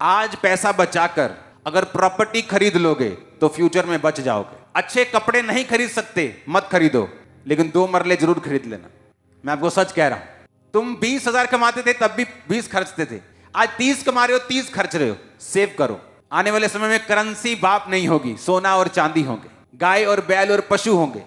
आज पैसा बचाकर अगर प्रॉपर्टी खरीद लोगे तो फ्यूचर में बच जाओगे। अच्छे कपड़े नहीं खरीद सकते, मत खरीदो, लेकिन 2 मरले जरूर खरीद लेना। मैं आपको सच कह रहा हूं। तुम 20,000 कमाते थे तब भी 20 खर्चते थे, आज 30 कमा रहे हो 30 खर्च रहे हो। सेव करो, आने वाले समय में करेंसी बाप नहीं होगी, सोना और चांदी होंगे, गाय और बैल और पशु होंगे,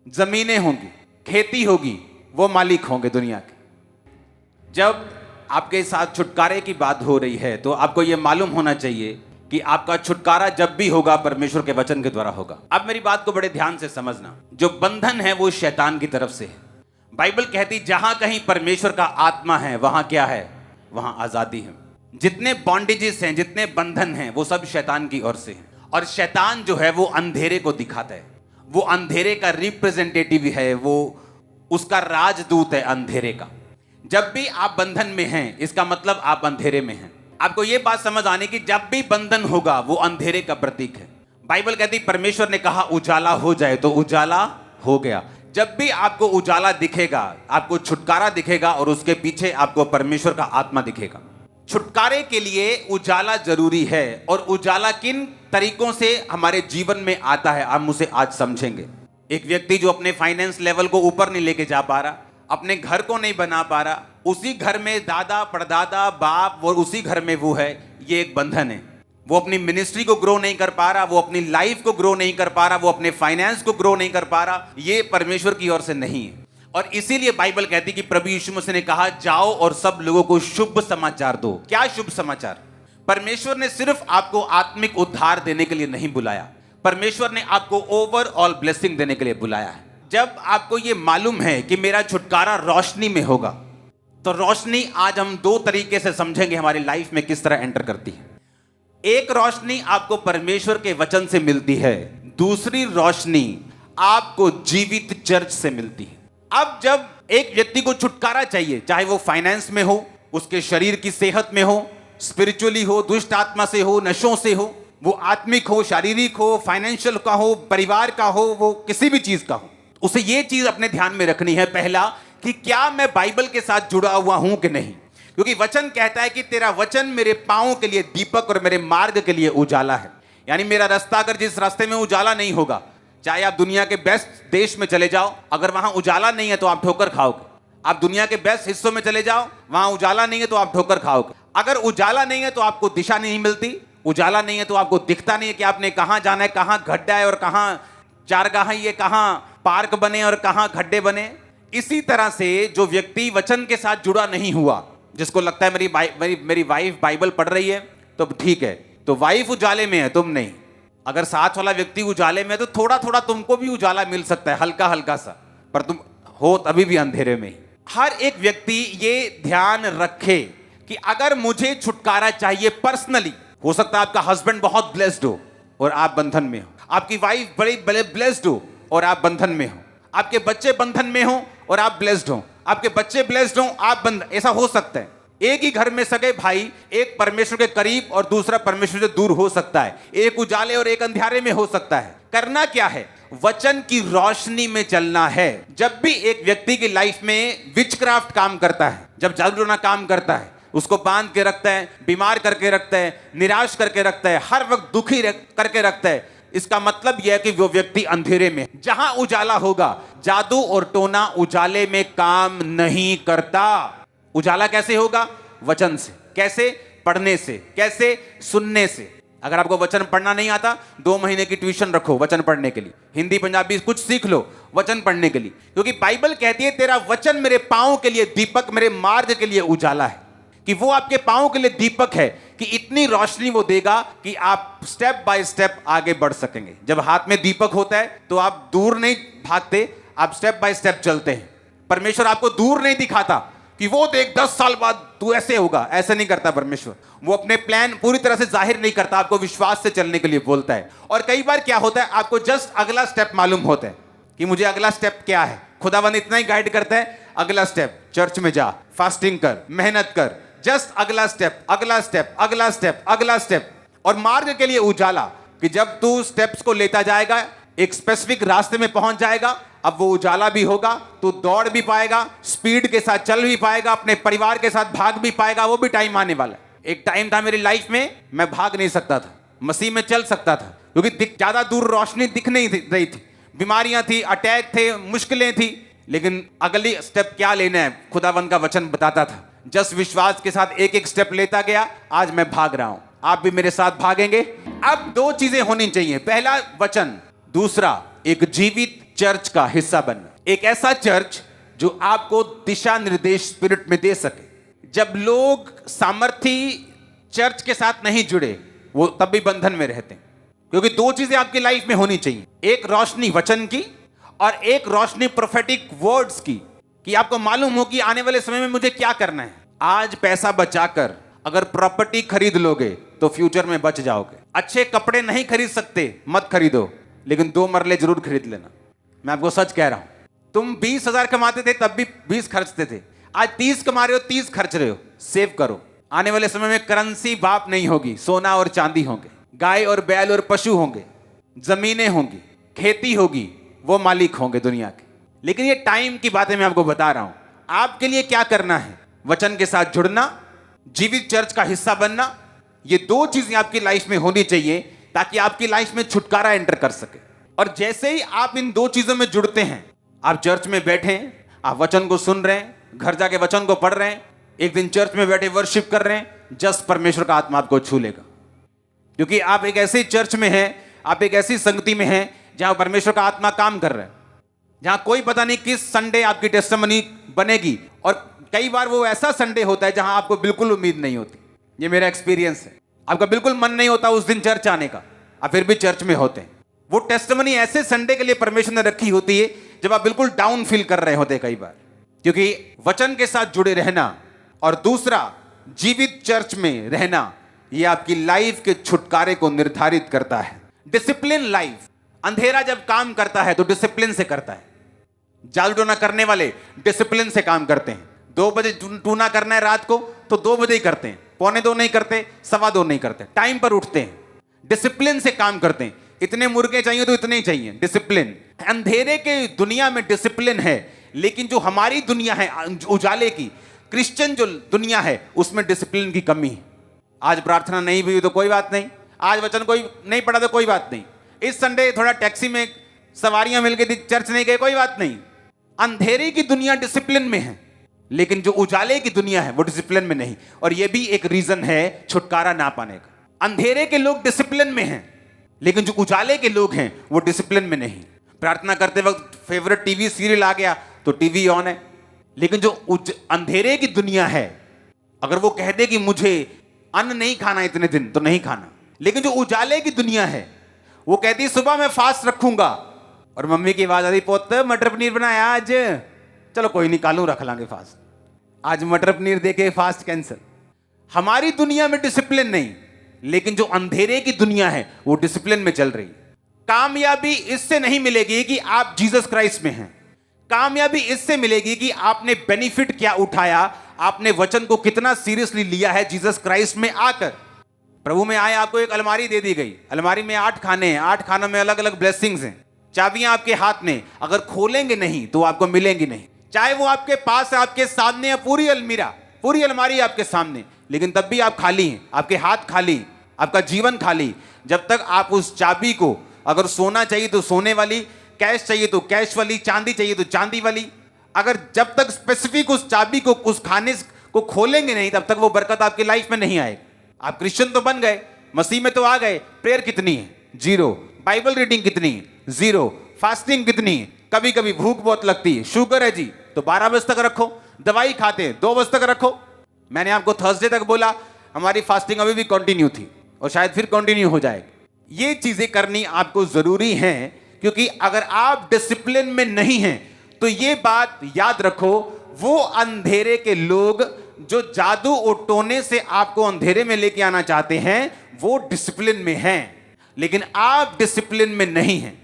जमीनें होंगी, खेती होगी, वो मालिक होंगे दुनिया के। जब आपके साथ छुटकारे की बात हो रही है तो आपको यह मालूम होना चाहिए कि आपका छुटकारा जब भी होगा परमेश्वर के वचन के द्वारा होगा। अब मेरी बात को बड़े ध्यान से समझना। जो बंधन है वो शैतान की तरफ से है। बाइबल कहती जहां कहीं परमेश्वर का आत्मा है वहां क्या है? वहां आजादी है। जितने बॉन्डेजेस हैं, जितने बंधन हैं, वो सब शैतान की ओर से हैं। और शैतान जो है वो अंधेरे को दिखाता है, वो अंधेरे का रिप्रेजेंटेटिव है, वो उसका राजदूत है अंधेरे का। जब भी आप बंधन में हैं इसका मतलब आप अंधेरे में हैं। आपको यह बात समझ आने की, जब भी बंधन होगा वो अंधेरे का प्रतीक है। बाइबल कहती परमेश्वर ने कहा उजाला हो जाए तो उजाला हो गया। जब भी आपको उजाला दिखेगा, आपको छुटकारा दिखेगा और उसके पीछे आपको परमेश्वर का आत्मा दिखेगा। छुटकारे के लिए उजाला जरूरी है। और उजाला किन तरीकों से हमारे जीवन में आता है हम उसे आज समझेंगे। एक व्यक्ति जो अपने फाइनेंस लेवल को ऊपर नहीं लेके जा पा रहा, अपने घर को नहीं बना पा रहा, उसी घर में दादा परदादा बाप और उसी घर में वो है, ये एक बंधन है। वो अपनी मिनिस्ट्री को ग्रो नहीं कर पा रहा, वो अपनी लाइफ को ग्रो नहीं कर पा रहा, वो अपने फाइनेंस को ग्रो नहीं कर पा रहा, ये परमेश्वर की ओर से नहीं है। और इसीलिए बाइबल कहती कि प्रभु यीशु मसीह ने कहा जाओ और सब लोगों को शुभ समाचार दो। क्या शुभ समाचार? परमेश्वर ने सिर्फ आपको आत्मिक उद्धार देने के लिए नहीं बुलाया, परमेश्वर ने आपको ओवरऑल ब्लेसिंग देने के लिए बुलाया है। जब आपको यह मालूम है कि मेरा छुटकारा रोशनी में होगा, तो रोशनी आज हम 2 तरीके से समझेंगे हमारी लाइफ में किस तरह एंटर करती है। एक रोशनी आपको परमेश्वर के वचन से मिलती है, दूसरी रोशनी आपको जीवित चर्च से मिलती है। अब जब एक व्यक्ति को छुटकारा चाहिए, चाहे वो फाइनेंस में हो, उसके शरीर की सेहत में हो, स्पिरिचुअली हो, दुष्ट आत्मा से हो, नशों से हो, वो आत्मिक हो, शारीरिक हो, फाइनेंशियल का हो, परिवार का हो, वो किसी भी चीज का हो, उसे ये चीज अपने ध्यान में रखनी है पहला कि क्या मैं बाइबल के साथ जुड़ा हुआ हूं कि नहीं। क्योंकि वचन कहता है कि तेरा वचन मेरे पांवों के लिए दीपक और मेरे मार्ग के लिए उजाला है। यानी मेरा रास्ता अगर जिस रास्ते में उजाला नहीं होगा, चाहे आप दुनिया के बेस्ट देश में चले जाओ, अगर वहां उजाला नहीं है तो आप ठोकर खाओगे। आप दुनिया के बेस्ट हिस्सों में चले जाओ, वहां उजाला नहीं है तो आप ठोकर खाओगे। अगर उजाला नहीं है तो आपको दिशा नहीं मिलती, उजाला नहीं है तो आपको दिखता नहीं है कि आपने कहां जाना है, कहां गड्ढा है और कहां चारगाह, ये कहां पार्क बने और कहां गड्ढे बने। इसी तरह से जो व्यक्ति वचन के साथ जुड़ा नहीं हुआ, जिसको लगता है मेरी वाइफ बाइबल पढ़ रही है तो ठीक है, तो वाइफ उजाले में है, तुम नहीं। अगर साथ वाला व्यक्ति उजाले में है तो थोड़ा थोड़ा तुमको भी उजाला मिल सकता है, हल्का हल्का सा, पर तुम हो तभी भी अंधेरे में ही। हर एक व्यक्ति ये ध्यान रखे कि अगर मुझे छुटकारा चाहिए पर्सनली, हो सकता है आपका हस्बैंड बहुत ब्लेस्ड हो और आप बंधन में हो, आपकी वाइफ बड़ी ब्लेस्ड हो और आप बंधन में हो, आपके बच्चे बंधन में हो और आप ब्लेस्ड हो, आपके बच्चे ब्लेस्ड हो, आप बंधन। ऐसा हो सकता है। एक ही घर में सगे भाई, एक परमेश्वर के करीब और दूसरा परमेश्वर से दूर हो सकता है, एक उजाले और एक अंधेरे में हो सकता है। करना क्या है? वचन की रोशनी में चलना है। जब भी एक व्यक्ति की लाइफ में विचक्राफ्ट काम करता है, जब जादू टोना काम करता है, उसको बांध के रखता है, बीमार करके रखता है, निराश करके रखता है, हर वक्त दुखी करके रखता है, इसका मतलब यह है कि वो व्यक्ति अंधेरे में। जहां उजाला होगा, जादू और टोना उजाले में काम नहीं करता। उजाला कैसे होगा? वचन से। कैसे? पढ़ने से। कैसे? सुनने से। अगर आपको वचन पढ़ना नहीं आता, 2 महीने की ट्यूशन रखो वचन पढ़ने के लिए, हिंदी पंजाबी कुछ सीख लो वचन पढ़ने के लिए। क्योंकि बाइबल कहती है तेरा वचन मेरे पांवों के लिए दीपक, मेरे मार्ग के लिए उजाला है। कि वो आपके पांवों के लिए दीपक है कि इतनी रोशनी वो देगा कि आप स्टेप बाय स्टेप आगे बढ़ सकेंगे। जब हाथ में दीपक होता है तो आप दूर नहीं भागते, आप स्टेप बाय स्टेप चलते हैं। परमेश्वर आपको दूर नहीं दिखाता कि वो देख 10 साल बाद तू ऐसे होगा, ऐसे नहीं करता परमेश्वर। वो अपने प्लान पूरी तरह से जाहिर नहीं करता, आपको विश्वास से चलने के लिए बोलता है। और कई बार क्या होता है, आपको जस्ट अगला स्टेप मालूम होता है कि मुझे अगला स्टेप क्या है। खुदावंद इतना ही गाइड करता है, अगला स्टेप चर्च में जा, फास्टिंग कर, मेहनत कर, जस्ट अगला स्टेप, अगला स्टेप, अगला स्टेप, अगला स्टेप। और मार्ग के लिए उजाला कि जब तू स्टेप्स को लेता जाएगा, एक स्पेसिफिक रास्ते में पहुंच जाएगा, अब वो उजाला भी होगा, तू दौड़ भी पाएगा, स्पीड के साथ चल भी पाएगा, अपने परिवार के साथ भाग भी पाएगा। वो भी टाइम आने वाला है। एक टाइम था मेरी लाइफ में, मैं भाग नहीं सकता था, मसीह में चल सकता था, क्योंकि ज्यादा दूर रोशनी दिख नहीं रही थी, बीमारियां थी, अटैक थे, मुश्किलें थी। लेकिन अगली स्टेप क्या लेना है खुदावंद का वचन बताता था। जस्ट विश्वास के साथ एक एक स्टेप लेता गया, आज मैं भाग रहा हूं, आप भी मेरे साथ भागेंगे। अब दो चीजें होनी चाहिए, पहला वचन, दूसरा एक जीवित चर्च का हिस्सा बनना। एक ऐसा चर्च जो आपको दिशा निर्देश स्पिरिट में दे सके। जब लोग सामर्थी चर्च के साथ नहीं जुड़े, वो तब भी बंधन में रहते हैं, क्योंकि दो चीजें आपकी लाइफ में होनी चाहिए, एक रोशनी वचन की और एक रोशनी प्रोफेटिक वर्ड्स की, कि आपको मालूम हो कि आने वाले समय में मुझे क्या करना है। आज पैसा बचाकर अगर प्रॉपर्टी खरीद लोगे तो फ्यूचर में बच जाओगे। अच्छे कपड़े नहीं खरीद सकते, मत खरीदो, लेकिन 2 मरले जरूर खरीद लेना। मैं आपको सच कह रहा हूं, तुम 20,000 कमाते थे तब भी 20 खर्चते थे, आज 30 कमा रहे हो, 30 खर्च रहे हो। सेव करो, आने वाले समय में करेंसी बाप नहीं होगी, सोना और चांदी होंगे, गाय और बैल और पशु होंगे, जमीनें होंगी, खेती होगी, वो मालिक होंगे दुनिया के। लेकिन ये टाइम की बातें मैं आपको बता रहा हूं। आपके लिए क्या करना है? वचन के साथ जुड़ना, जीवित चर्च का हिस्सा बनना। ये दो चीजें आपकी लाइफ में होनी चाहिए ताकि आपकी लाइफ में छुटकारा एंटर कर सके। और जैसे ही आप इन दो चीजों में जुड़ते हैं, आप चर्च में बैठे हैं, आप वचन को सुन रहे हैं, घर जाके वचन को पढ़ रहे हैं, एक दिन चर्च में बैठे वर्शिप कर रहे हैं, जस्ट परमेश्वर का आत्मा आपको छू लेगा। क्योंकि आप एक ऐसे चर्च में हैं, आप एक ऐसी संगति में हैं जहां परमेश्वर का आत्मा काम कर रहा है, जहां कोई पता नहीं किस संडे आपकी टेस्टिमनी बनेगी। और कई बार वो ऐसा संडे होता है जहां आपको बिल्कुल उम्मीद नहीं होती। ये मेरा एक्सपीरियंस है। आपका बिल्कुल मन नहीं होता उस दिन चर्च आने का, आप फिर भी चर्च में होते हैं। वो टेस्टिमनी ऐसे संडे के लिए परमेश्वर ने रखी होती है जब आप बिल्कुल डाउन फील कर रहे होते हैं कई बार। क्योंकि वचन के साथ जुड़े रहना और दूसरा जीवित चर्च में रहना, ये आपकी लाइफ के छुटकारे को निर्धारित करता है। Discipline life. अंधेरा जब काम करता है तो डिसिप्लिन से करता है। जादू टोना करने वाले डिसिप्लिन से काम करते हैं। 2 बजे टूना करना है रात को तो 2 बजे ही करते हैं, 1:45 नहीं करते, 2:15 नहीं करते, टाइम पर उठते हैं, डिसिप्लिन से काम करते हैं। इतने मुर्गे चाहिए तो इतने ही चाहिए, डिसिप्लिन। अंधेरे के दुनिया में डिसिप्लिन है, लेकिन जो हमारी दुनिया है उजाले की, क्रिश्चियन जो दुनिया है, उसमें डिसिप्लिन की कमी है। आज प्रार्थना नहीं हुई तो कोई बात नहीं, आज वचन कोई नहीं पढ़ा तो कोई बात नहीं, इस संडे थोड़ा टैक्सी में सवारियां मिल गई, चर्च नहीं गए, कोई बात नहीं। अंधेरे की दुनिया डिसिप्लिन में है, लेकिन जो उजाले की दुनिया है वो डिसिप्लिन में नहीं। और यह भी एक रीजन है छुटकारा ना पाने का। अंधेरे के लोग डिसिप्लिन में हैं, लेकिन जो उजाले के लोग हैं वो डिसिप्लिन में नहीं। प्रार्थना करते वक्त फेवरेट टीवी सीरियल आ गया तो टीवी ऑन है, लेकिन जो अंधेरे की दुनिया है, अगर वो कह दे कि मुझे अन्न नहीं खाना इतने दिन तो नहीं खाना। लेकिन जो उजाले की दुनिया है वो कहती सुबह मैं फास्ट रखूंगा, और मम्मी की आवाज आती, पोत मटर पनीर बनाया आज, चलो कोई नहीं कालू रख लांगे फास्ट, आज मटर पनीर देके फास्ट कैंसिल। हमारी दुनिया में डिसिप्लिन नहीं, लेकिन जो अंधेरे की दुनिया है वो डिसिप्लिन में चल रही है। कामयाबी इससे नहीं मिलेगी कि आप जीसस क्राइस्ट में हैं, कामयाबी इससे मिलेगी कि आपने बेनिफिट क्या उठाया, आपने वचन को कितना सीरियसली लिया है। जीसस क्राइस्ट में आकर प्रभु में आए, आपको एक अलमारी दे दी गई, अलमारी में 8 खाने हैं, 8 खानों में अलग अलग ब्लेसिंग्स हैं, चाबियां आपके हाथ में, अगर खोलेंगे नहीं तो आपको मिलेंगी नहीं। चाहे वो आपके पास है, आपके सामने है, पूरी अलमीरा, पूरी अलमारी आपके सामने, लेकिन तब भी आप खाली हैं, आपके हाथ खाली, आपका जीवन खाली। जब तक आप उस चाबी को, अगर सोना चाहिए तो सोने वाली, कैश चाहिए तो कैश वाली, चांदी चाहिए तो चांदी वाली, अगर जब तक स्पेसिफिक उस चाबी को, उस खाने को खोलेंगे नहीं, तब तक वो बरकत आपकी लाइफ में नहीं आएगी। आप क्रिश्चियन तो बन गए, मसीह में तो आ गए, प्रेयर कितनी है? 0। बाइबल रीडिंग कितनी है? 0। फास्टिंग कितनी है? कभी कभी भूख बहुत लगती है, शुगर है जी तो 12 बजे तक रखो, दवाई खाते हैं 2 बजे तक रखो। मैंने आपको थर्सडे तक बोला, हमारी फास्टिंग अभी भी कंटिन्यू थी और शायद फिर कंटिन्यू हो जाएगी। ये चीजें करनी आपको जरूरी है, क्योंकि अगर आप डिसिप्लिन में नहीं हैं तो ये बात याद रखो, वो अंधेरे के लोग जो जादू और टोने से आपको अंधेरे में लेके आना चाहते हैं, वो डिसिप्लिन में हैं, लेकिन आप डिसिप्लिन में नहीं हैं।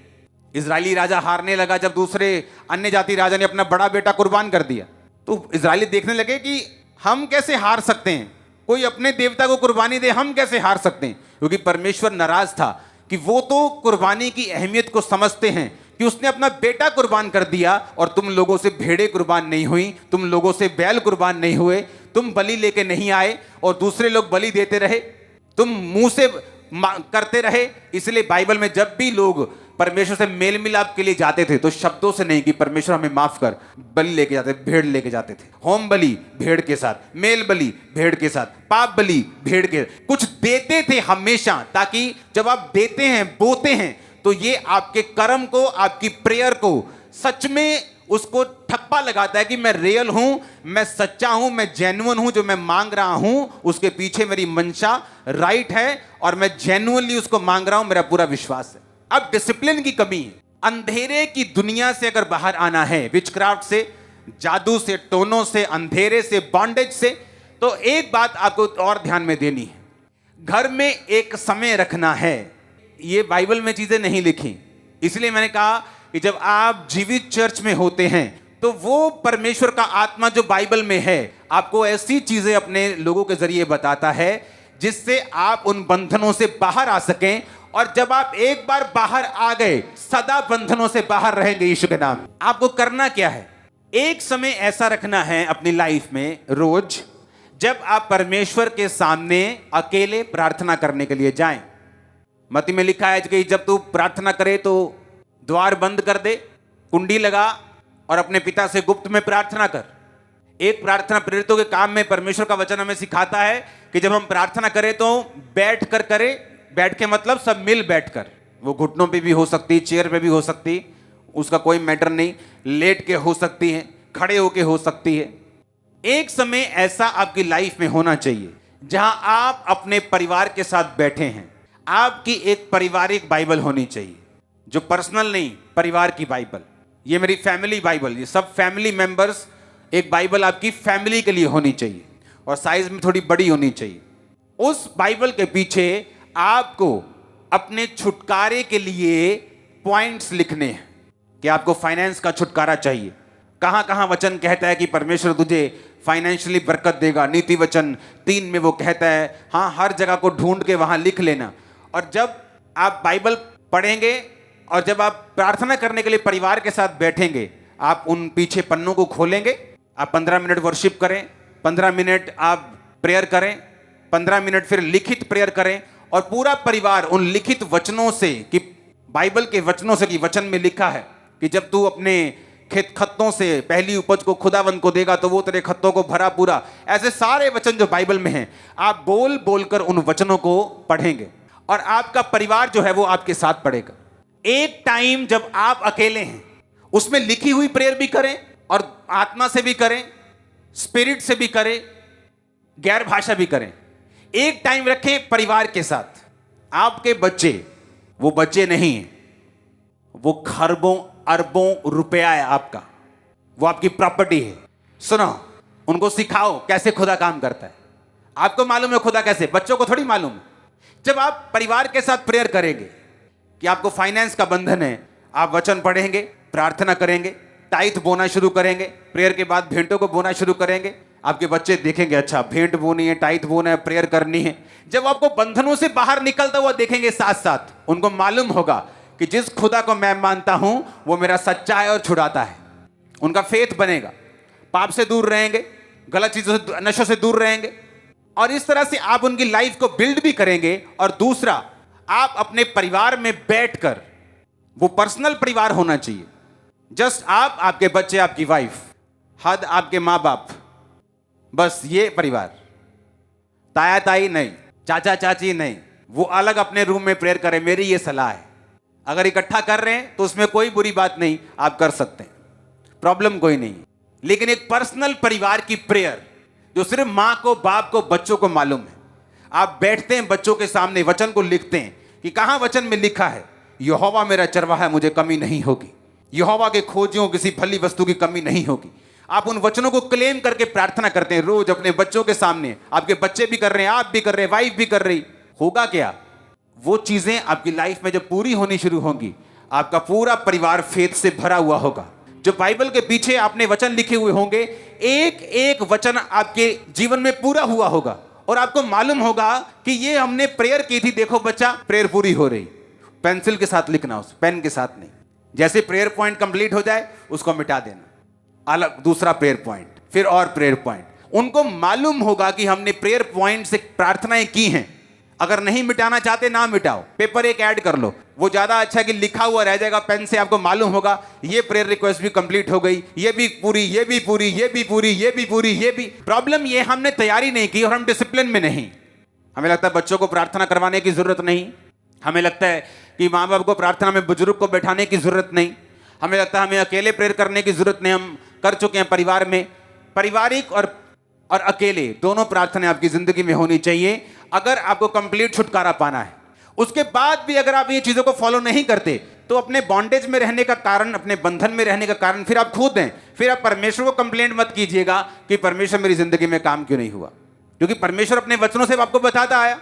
इजरायली राजा हारने लगा जब दूसरे अन्य जाति राजा ने अपना बड़ा बेटा कुर्बान कर दिया, तो इजरायली देखने लगे कि हम कैसे हार सकते हैं, कोई अपने देवता को कुर्बानी दे, हम कैसे हार सकते हैं। क्योंकि परमेश्वर नाराज था कि वो तो कुर्बानी की अहमियत को समझते हैं कि उसने अपना बेटा कुर्बान कर दिया और तुम लोगों से भेड़े कुर्बान नहीं हुई, तुम लोगों से बैल कुर्बान नहीं हुए, तुम बलि लेके नहीं आए और दूसरे लोग बलि देते रहे, तुम मुंह से करते रहे। इसलिए बाइबल में जब भी लोग परमेश्वर से मेल मिलाप के लिए जाते थे तो शब्दों से नहीं कि परमेश्वर हमें माफ कर, बलि लेके जाते, भेड़ लेके जाते थे। होम बलि भेड़ के साथ, मेल बलि भेड़ के साथ, पाप बलि भेड़ के, कुछ देते थे हमेशा, ताकि जब आप देते हैं, बोते हैं, तो ये आपके कर्म को, आपकी प्रेयर को सच में उसको ठप्पा लगाता है कि मैं रियल हूं, मैं सच्चा हूं, मैं जेन्युइन हूं, जो मैं मांग रहा हूं उसके पीछे मेरी मंशा राइट है और मैं जेन्युइनली उसको मांग रहा हूं, मेरा पूरा विश्वास है। अब डिसिप्लिन की कमी है। अंधेरे की दुनिया से अगर बाहर आना है, विचक्राफ्ट से, जादू से, टोनों से, अंधेरे से, बॉन्डेज से, तो एक बात आपको और ध्यान में देनी है, घर में एक समय रखना है। ये बाइबल में चीजें नहीं लिखी, इसलिए मैंने कहा कि जब आप जीवित चर्च में होते हैं तो वो परमेश्वर का आत्मा जो बाइबल में है आपको ऐसी चीजें अपने लोगों के जरिए बताता है जिससे आप उन बंधनों से बाहर आ सकें। और जब आप एक बार बाहर आ गए, सदा बंधनों से बाहर रहेंगे यीशु के नाम। आपको करना क्या है, एक समय ऐसा रखना है अपनी लाइफ में रोज, जब आप परमेश्वर के सामने अकेले प्रार्थना करने के लिए जाएं। मत्ती में लिखा है कि जब तू प्रार्थना करे तो द्वार बंद कर दे, कुंडी लगा और अपने पिता से गुप्त में प्रार्थना कर। एक प्रार्थना प्रेरितों के काम में परमेश्वर का वचन हमें सिखाता है कि जब हम प्रार्थना करें तो बैठ कर करें। बैठ के मतलब सब मिल बैठकर, वो घुटनों पे भी हो सकती, चेयर पे भी हो सकती, उसका कोई मैटर नहीं, लेट के हो सकती है, खड़े होके हो सकती है। एक समय ऐसा आपकी लाइफ में होना चाहिए जहां आप अपने परिवार के साथ बैठे हैं। आपकी एक पारिवारिक बाइबल होनी चाहिए, जो पर्सनल नहीं, परिवार की बाइबल। ये मेरी फैमिली बाइबल, ये सब फैमिली मेंबर्स, एक बाइबल आपकी फैमिली के लिए होनी चाहिए और साइज में थोड़ी बड़ी होनी चाहिए। उस बाइबल के पीछे आपको अपने छुटकारे के लिए पॉइंट्स लिखने हैं कि आपको फाइनेंस का छुटकारा चाहिए। कहां कहां वचन कहता है कि परमेश्वर तुझे फाइनेंशियली बरकत देगा, नीति वचन 3 में वो कहता है। हाँ, हर जगह को ढूंढ के वहां लिख लेना। और जब आप बाइबल पढ़ेंगे और जब आप प्रार्थना करने के लिए परिवार के साथ बैठेंगे, आप उन पीछे पन्नों को खोलेंगे। आप 15 मिनट वर्शिप करें, 15 मिनट आप प्रेयर करें, 15 मिनट फिर लिखित प्रेयर करें और पूरा परिवार उन लिखित वचनों से, कि बाइबल के वचनों से, कि वचन में लिखा है कि जब तू अपने खेत खत्तों से पहली उपज को खुदावंद को देगा तो वो तेरे खत्तों को भरा पूरा। ऐसे सारे वचन जो बाइबल में हैं, आप बोल बोलकर उन वचनों को पढ़ेंगे और आपका परिवार जो है वो आपके साथ पढ़ेगा। एक टाइम जब आप अकेले हैं, उसमें लिखी हुई प्रेयर भी करें और आत्मा से भी करें, स्पिरिट से भी करें, गैर भाषा भी करें। एक टाइम रखें परिवार के साथ। आपके बच्चे वो बच्चे नहीं हैं, वो खरबों अरबों रुपया है आपका, वो आपकी प्रॉपर्टी है। सुनो, उनको सिखाओ कैसे खुदा काम करता है। आपको मालूम है खुदा कैसे, बच्चों को थोड़ी मालूम है। जब आप परिवार के साथ प्रेयर करेंगे कि आपको फाइनेंस का बंधन है, आप वचन पढ़ेंगे, प्रार्थना करेंगे, टाइथ बोना शुरू करेंगे, प्रेयर के बाद भेंटों को बोना शुरू करेंगे। आपके बच्चे देखेंगे अच्छा भेंट बोनी है, टाइथ बोना है, प्रेयर करनी है। जब आपको बंधनों से बाहर निकलता हुआ देखेंगे साथ साथ, उनको मालूम होगा कि जिस खुदा को मैं मानता हूं वो मेरा सच्चा है और छुड़ाता है। उनका फेथ बनेगा, पाप से दूर रहेंगे, गलत चीजों से, नशों से दूर रहेंगे। और इस तरह से आप उनकी लाइफ को बिल्ड भी करेंगे। और दूसरा, आप अपने परिवार में बैठकर, वो पर्सनल परिवार होना चाहिए, जस्ट आप, आपके बच्चे, आपकी वाइफ, हद आपके माँ बाप, बस ये परिवार। ताया ताई नहीं, चाचा चाची नहीं, वो अलग अपने रूम में प्रेयर करें। मेरी ये सलाह है। अगर इकट्ठा कर रहे हैं तो उसमें कोई बुरी बात नहीं, आप कर सकते हैं, प्रॉब्लम कोई नहीं। लेकिन एक पर्सनल परिवार की प्रेयर जो सिर्फ माँ को, बाप को, बच्चों को मालूम है, आप बैठते हैं बच्चों के सामने, वचन को लिखते हैं कि कहाँ वचन में लिखा है यहोवा मेरा चरवाहा है, मुझे कमी नहीं होगी। यहोवा के खोजियों किसी भली वस्तु की कमी नहीं होगी। आप उन वचनों को क्लेम करके प्रार्थना करते हैं रोज अपने बच्चों के सामने। आपके बच्चे भी कर रहे हैं, आप भी कर रहे हैं, वाइफ भी कर रही। होगा क्या, वो चीजें आपकी लाइफ में जब पूरी होनी शुरू होंगी, आपका पूरा परिवार फेथ से भरा हुआ होगा। जो बाइबल के पीछे आपने वचन लिखे हुए होंगे, एक एक वचन आपके जीवन में पूरा हुआ होगा और आपको मालूम होगा कि ये हमने प्रेयर की थी, देखो बच्चा प्रेयर पूरी हो रही। पेंसिल के साथ लिखना, उस पेन के साथ नहीं। जैसे प्रेयर पॉइंट कंप्लीट हो जाए उसको मिटा देना, अलग दूसरा प्रेयर पॉइंट, फिर और प्रेयर पॉइंट। उनको मालूम होगा कि हमने प्रेयर पॉइंट से प्रार्थनाएं की हैं। अगर नहीं मिटाना चाहते ना मिटाओ, पेपर एक ऐड कर लो, वो ज्यादा अच्छा कि लिखा हुआ रह जाएगा पेन से, आपको मालूम होगा ये प्रेयर रिक्वेस्ट भी कंप्लीट हो गई, ये भी पूरी, ये भी पूरी, ये भी पूरी, ये भी पूरी, ये भी। प्रॉब्लम ये हमने तैयारी नहीं की और हम डिसिप्लिन में नहीं। हमें लगता है बच्चों को प्रार्थना करवाने की जरूरत नहीं, हमें लगता है कि माँ बाप को प्रार्थना में बुजुर्ग को बैठाने की जरूरत नहीं, हमें लगता है हमें अकेले प्रेयर करने की जरूरत नहीं, हम कर चुके हैं परिवार में। पारिवारिक और अकेले दोनों प्रार्थना आपकी जिंदगी में होनी चाहिए अगर आपको कंप्लीट छुटकारा पाना है। उसके बाद भी अगर आप ये चीजों को फॉलो नहीं करते तो अपने बॉन्डेज में रहने का कारण, अपने बंधन में रहने का कारण फिर आप खुद हैं। फिर आप परमेश्वर को कंप्लेंट मत कीजिएगा कि परमेश्वर मेरी जिंदगी में काम क्यों नहीं हुआ, क्योंकि परमेश्वर अपने वचनों से आपको बताता आया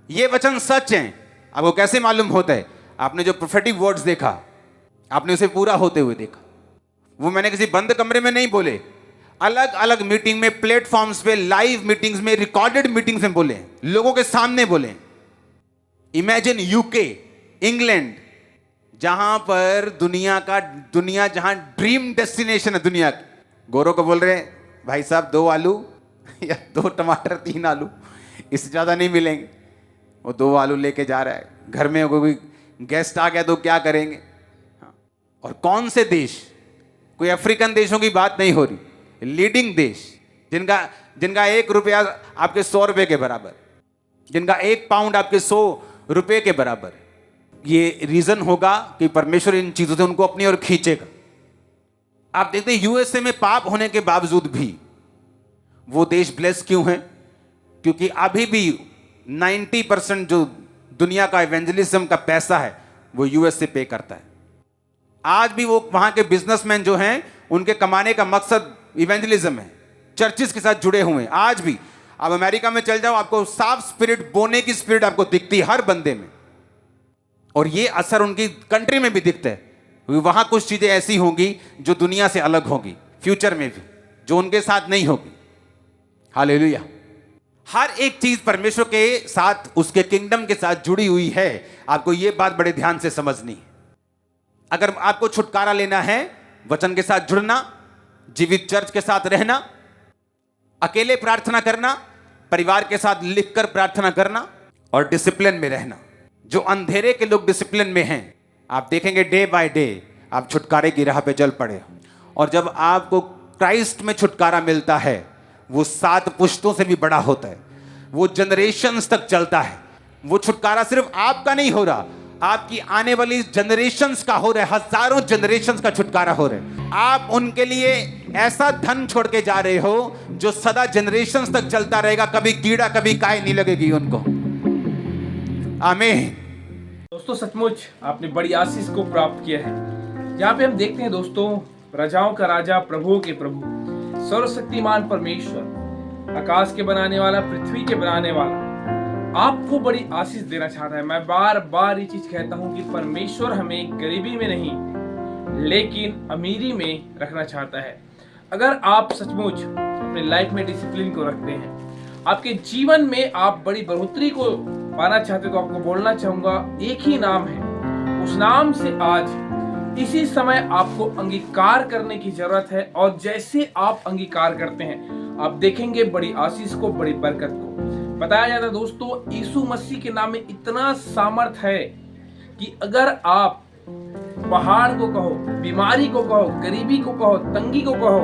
ये वचन सच हैं। आपको कैसे मालूम होता है? आपने जो प्रोफेटिक वर्ड्स देखा, आपने उसे पूरा होते हुए देखा। वो मैंने किसी बंद कमरे में नहीं बोले, अलग अलग मीटिंग में, प्लेटफॉर्म्स पे, लाइव मीटिंग्स में, रिकॉर्डेड मीटिंग्स में बोले, लोगों के सामने बोले। इमेजिन यूके, इंग्लैंड, जहां पर दुनिया जहां ड्रीम डेस्टिनेशन है दुनिया की, गोरों को बोल रहे हैं भाई साहब 2 आलू या 2 टमाटर 3 आलू, इससे ज्यादा नहीं मिलेंगे। वो 2 आलू लेके जा रहा है, घर में कोई गेस्ट आ गया तो क्या करेंगे? और कौन से देश, कोई अफ्रीकन देशों की बात नहीं हो रही, लीडिंग देश जिनका 1 रुपया आपके 100 रुपए के बराबर, जिनका 1 पाउंड आपके 100 रुपए के बराबर। ये रीजन होगा कि परमेश्वर इन चीजों से उनको अपनी ओर खींचेगा। आप देखते हैं यूएसए में पाप होने के बावजूद भी वो देश ब्लेस क्यों है? क्योंकि अभी भी 90% जो दुनिया का इवेंजलिज्म का पैसा है वो यूएस से पे करता है। आज भी वो वहां के बिजनेसमैन जो हैं उनके कमाने का मकसद इवेंजलिज्म है, चर्चिस के साथ जुड़े हुए हैं। आज भी आप अमेरिका में चल जाओ, आपको साफ स्पिरिट, बोने की स्पिरिट आपको दिखती है हर बंदे में, और ये असर उनकी कंट्री में भी दिखता है, क्योंकि वहां कुछ चीजें ऐसी होंगी जो दुनिया से अलग होगी, फ्यूचर में भी, जो उनके साथ नहीं होगी। हालेलुया। हर एक चीज परमेश्वर के साथ, उसके किंगडम के साथ जुड़ी हुई है। आपको यह बात बड़े ध्यान से समझनी है। अगर आपको छुटकारा लेना है, वचन के साथ जुड़ना, जीवित चर्च के साथ रहना, अकेले प्रार्थना करना, परिवार के साथ लिखकर प्रार्थना करना और डिसिप्लिन में रहना। जो अंधेरे के लोग डिसिप्लिन में हैं, आप देखेंगे डे बाय डे आप छुटकारे की राह पे चल पड़े। और जब आपको क्राइस्ट में छुटकारा मिलता है, वो 7 पुश्तों से भी बड़ा होता है, वो जनरेशंस तक चलता है। वो छुटकारा सिर्फ आपका नहीं हो रहा, आपकी आने वाली जनरेशंस का हो रहा है, हजारों जनरेशंस का छुटकारा हो रहा है। आप उनके लिए ऐसा धन छोड़ के जा रहे हो जो सदा जनरेशंस तक चलता रहेगा, कभी कीड़ा कभी काय नहीं लगेगी उनको। आमीन। दोस्तों, सचमुच आपने बड़ी आशीष को प्राप्त किया है। यहाँ पे हम देखते हैं दोस्तों, राजाओं का राजा, प्रभुओं के प्रभु, सर्वशक्तिमान परमेश्वर, आकाश के बनाने वाला, पृथ्वी के बनाने वाला, आपको बड़ी आशीष देना चाहता है। मैं बार बार ये चीज कहता हूँ कि परमेश्वर हमें गरीबी में नहीं लेकिन अमीरी में रखना चाहता है। अगर आप सचमुच अपने लाइफ में डिसिप्लिन को रखते हैं, आपके जीवन में आप बड़ी बढ़ोतरी को पाना चाहते, तो आपको बोलना चाहूंगा एक ही नाम है, उस नाम से आज इसी समय आपको अंगीकार करने की जरूरत है। और जैसे आप अंगीकार करते हैं, आप देखेंगे बड़ी आशीष को, बड़ी बरकत को। बताया जाता है दोस्तों, यीशु मसीह के नाम में इतना सामर्थ है कि अगर आप पहाड़ को कहो, बीमारी को कहो, गरीबी को कहो, तंगी को कहो,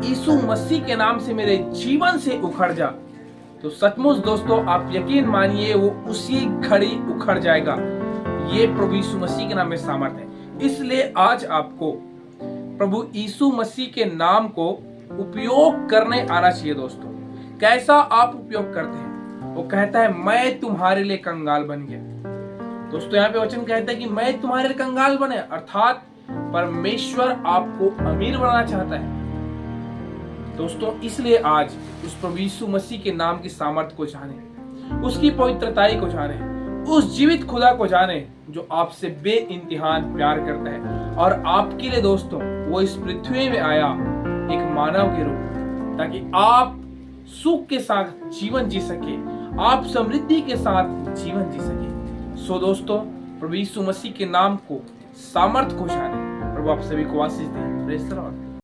यीशु मसीह के नाम से मेरे जीवन से उखड़ जा, तो सचमुच दोस्तों आप यकीन मानिए वो उसी घड़ी उखड़ जाएगा। ये प्रभु यीशु मसीह के नाम में सामर्थ है। इसलिए आज आपको प्रभु यीशु मसीह के नाम को उपयोग करने आना चाहिए। दोस्तों, कैसा आप उपयोग करते हैं? वो कहता है मैं तुम्हारे लिए कंगाल बन गया। दोस्तों, यहाँ पे वचन कहता है कि मैं तुम्हारे लिए कंगाल बने, अर्थात परमेश्वर आपको अमीर बनाना चाहता है। दोस्तों, इसलिए आज उस प्रभु यीशु मसीह के नाम की सामर्थ को जाने, उसकी पवित्रताई को जाने, उस जीवित खुदा को जाने जो आपसे बेइंतहान प्यार करता है। और आपके लिए दोस्तों वो इस पृथ्वी में आया एक मानव के रूप, ताकि आप सुख के साथ जीवन जी सके, आप समृद्धि के साथ जीवन जी सके। सो दोस्तों, प्रभु यीशु मसीह के नाम को, सामर्थ को जाने। प्रभु आप सभी को आशीष दे। Praise the Lord.